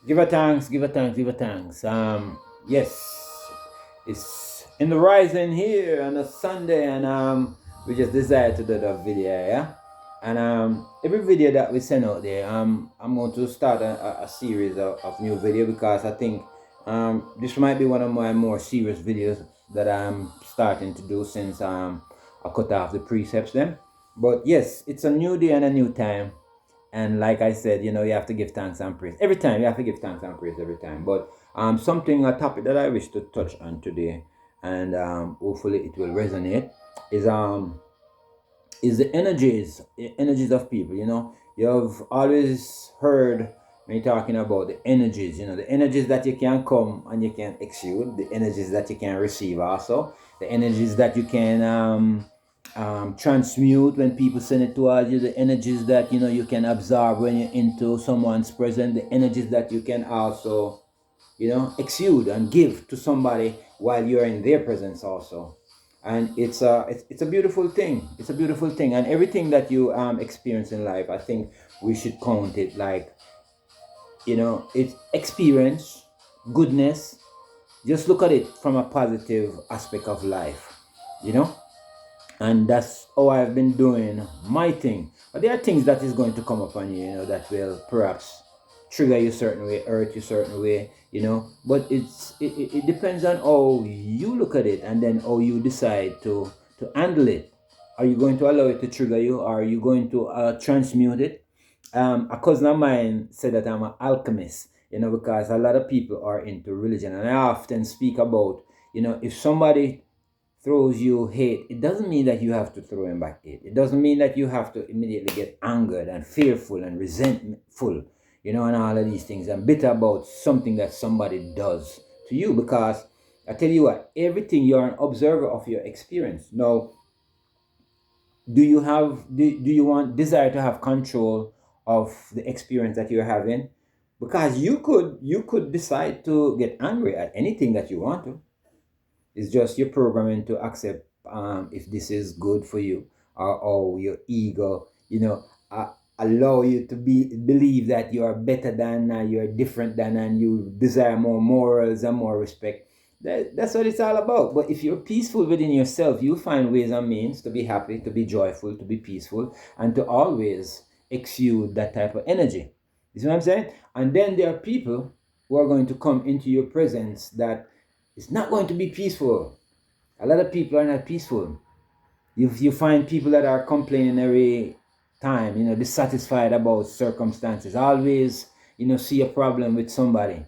Give her thanks, give her thanks, give her thanks. Yes, it's in the rising here on a Sunday, and we just decided to do the video, yeah. And every video that we send out there, I'm going to start a series of new video because I think this might be one of my more serious videos that I'm starting to do since I cut off the precepts then. But yes, it's a new day and a new time. And like I said, you have to give thanks and praise every time. You have to give thanks and praise every time. But a topic that I wish to touch on today, and hopefully it will resonate, is the energies of people. You've always heard me talking about the energies. The energies that you can come and you can exude, the energies that you can receive also, the energies that you can transmute when people send it towards you, the energies that you can absorb when you're into someone's presence, the energies that you can also exude and give to somebody while you're in their presence also. And it's a beautiful thing. It's a beautiful thing. And everything that you experience in life, I think we should count it like, it's experience, goodness. Just look at it from a positive aspect of life, you know and that's how I've been doing my thing. But there are things that is going to come upon you, that will perhaps trigger you certain way, hurt you certain way, But it depends on how you look at it, and then how you decide to handle it. Are you going to allow it to trigger you, or are you going to transmute it? A cousin of mine said that I'm an alchemist, because a lot of people are into religion, and I often speak about, if somebody throws you hate, it doesn't mean that you have to throw him back hate. It doesn't mean that you have to immediately get angered and fearful and resentful, and all of these things, and bitter about something that somebody does to you. Because I tell you what, everything, you're an observer of your experience. Now, do you want desire to have control of the experience that you're having? Because you could decide to get angry at anything that you want to. It's just your programming to accept if this is good for you, or your ego, allow you to believe that you are better than, you're different than, and you desire more morals and more respect. That's what it's all about. But if you're peaceful within yourself, you'll find ways and means to be happy, to be joyful, to be peaceful, and to always exude that type of energy. You see what I'm saying? And then there are people who are going to come into your presence that it's not going to be peaceful. A lot of people are not peaceful. You find people that are complaining every time, dissatisfied about circumstances, always, see a problem with somebody.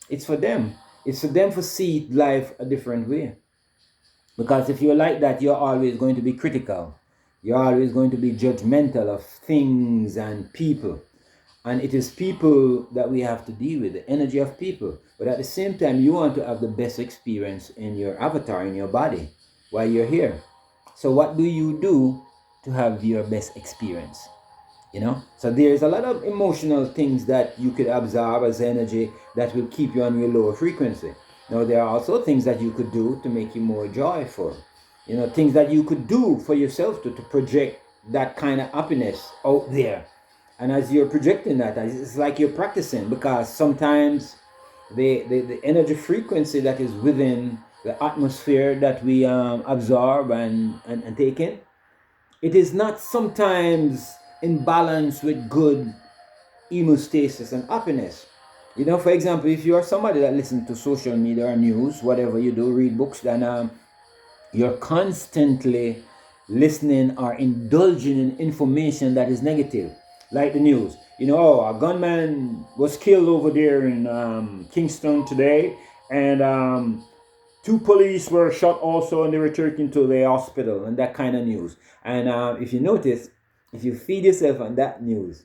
It's for them. It's for them to see life a different way. Because if you're like that, you're always going to be critical. You're always going to be judgmental of things and people. And it is people that we have to deal with, the energy of people. But at the same time, you want to have the best experience in your avatar, in your body, while you're here. So what do you do to have your best experience? So there's a lot of emotional things that you could absorb as energy that will keep you on your lower frequency. Now, there are also things that you could do to make you more joyful. Things that you could do for yourself to project that kind of happiness out there. And as you're projecting that, it's like you're practicing, because sometimes the energy frequency that is within the atmosphere that we absorb and take in, it is not sometimes in balance with good hemostasis and happiness. For example, if you are somebody that listens to social media or news, whatever you do, read books, then you're constantly listening or indulging in information that is negative, like the news. A gunman was killed over there in Kingston today, and two police were shot also, and they were taken to the hospital, and that kind of news. And if you notice, if you feed yourself on that news,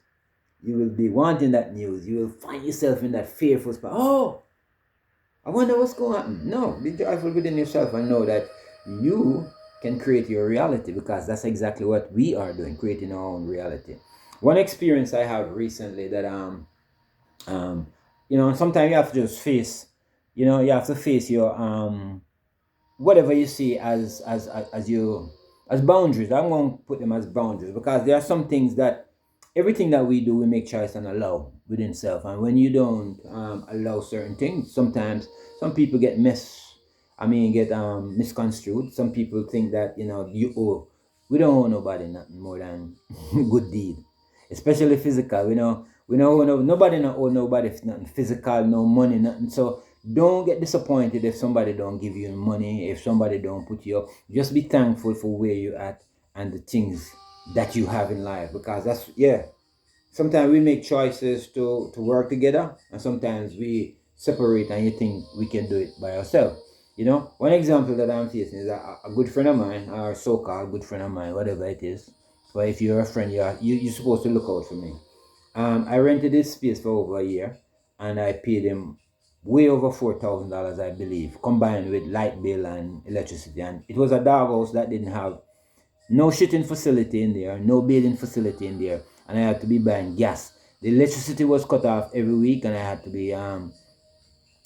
you will be wanting that news. You will find yourself in that fearful spot. Oh, I wonder what's going on. No, be joyful within yourself and know that you can create your reality, because that's exactly what we are doing, creating our own reality. One experience I have recently that sometimes you have to just face, you have to face your whatever you see as boundaries. I'm going to put them as boundaries, because there are some things that everything that we do, we make choice and allow within self. And when you don't allow certain things, sometimes some people get get misconstrued. Some people think that you owe. We don't owe nobody nothing more than good deed, especially physical. We don't owe nobody not owe nobody nothing physical, no money, nothing. So don't get disappointed if somebody don't give you money, if somebody don't put you up. Just be thankful for where you're at and the things that you have in life, because that's, yeah, sometimes we make choices to work together, and sometimes we separate and you think we can do it by ourselves. One example that I'm facing is a good friend of mine, or so-called good friend of mine, whatever it is. But if you're a friend, you're supposed to look out for me. I rented this space for over a year, and I paid him way over $4,000, I believe, combined with light bill and electricity. And it was a doghouse that didn't have no shitting facility in there, no bathing facility in there, and I had to be buying gas. The electricity was cut off every week, and I had to be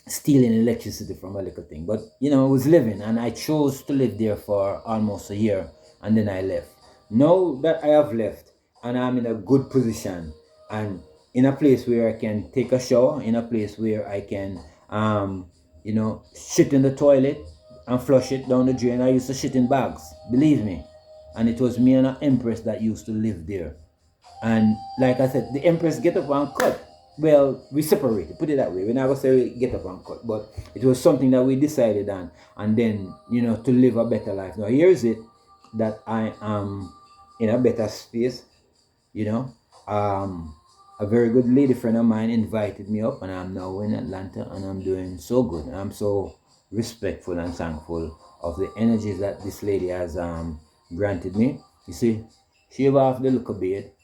stealing electricity from a little thing. But I was living, and I chose to live there for almost a year, and then I left. Now that I have left, and I'm in a good position, and in a place where I can take a shower, in a place where I can, shit in the toilet and flush it down the drain. I used to shit in bags, believe me. And it was me and an empress that used to live there. And like I said, the empress get up and cut. Well, we separated, put it that way. We never say get up and cut, but it was something that we decided on, and then to live a better life. Now here is it, that I am in a better space. A very good lady friend of mine invited me up, and I'm now in Atlanta, and I'm doing so good. And I'm so respectful and thankful of the energies that this lady has granted me. You see, shave off the look a bit,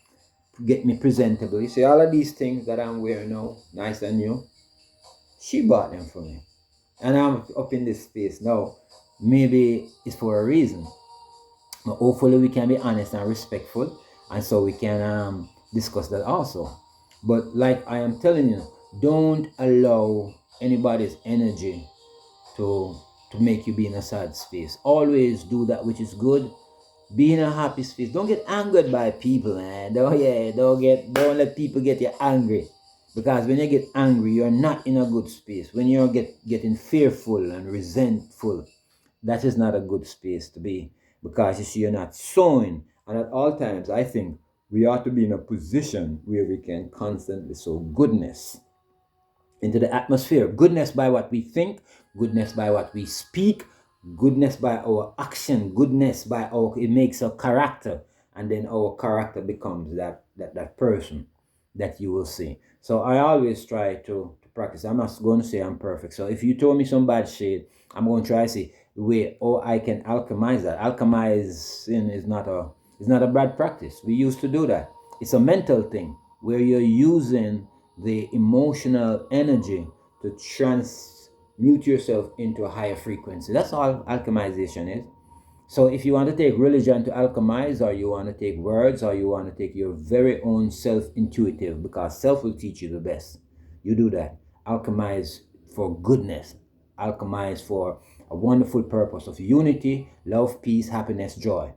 get me presentable. You see, all of these things that I'm wearing now, nice and new, she bought them for me. And I'm up in this space now. Maybe it's for a reason. But hopefully we can be honest and respectful, and so we can discuss that also. But like I am telling you, don't allow anybody's energy to make you be in a sad space. Always do that which is good. Be in a happy space. Don't get angered by people, man. Don't let people get you angry. Because when you get angry, you're not in a good space. When you're getting fearful and resentful, that is not a good space to be. Because you see, you're not sowing. And at all times, I think we ought to be in a position where we can constantly sow goodness into the atmosphere. Goodness by what we think, goodness by what we speak, goodness by our action, goodness by it makes our character, and then our character becomes that person that you will see. So I always try to practice. I'm not going to say I'm perfect. So if you told me some bad shit, I'm going to try to see the way I can alchemize that. Alchemizing is not a bad practice. We used to do that. It's a mental thing where you're using the emotional energy to transmute yourself into a higher frequency. That's all alchemization is. So if you want to take religion to alchemize, or you want to take words, or you want to take your very own self-intuitive, because self will teach you the best, you do that. Alchemize for goodness. Alchemize for a wonderful purpose of unity, love, peace, happiness, joy.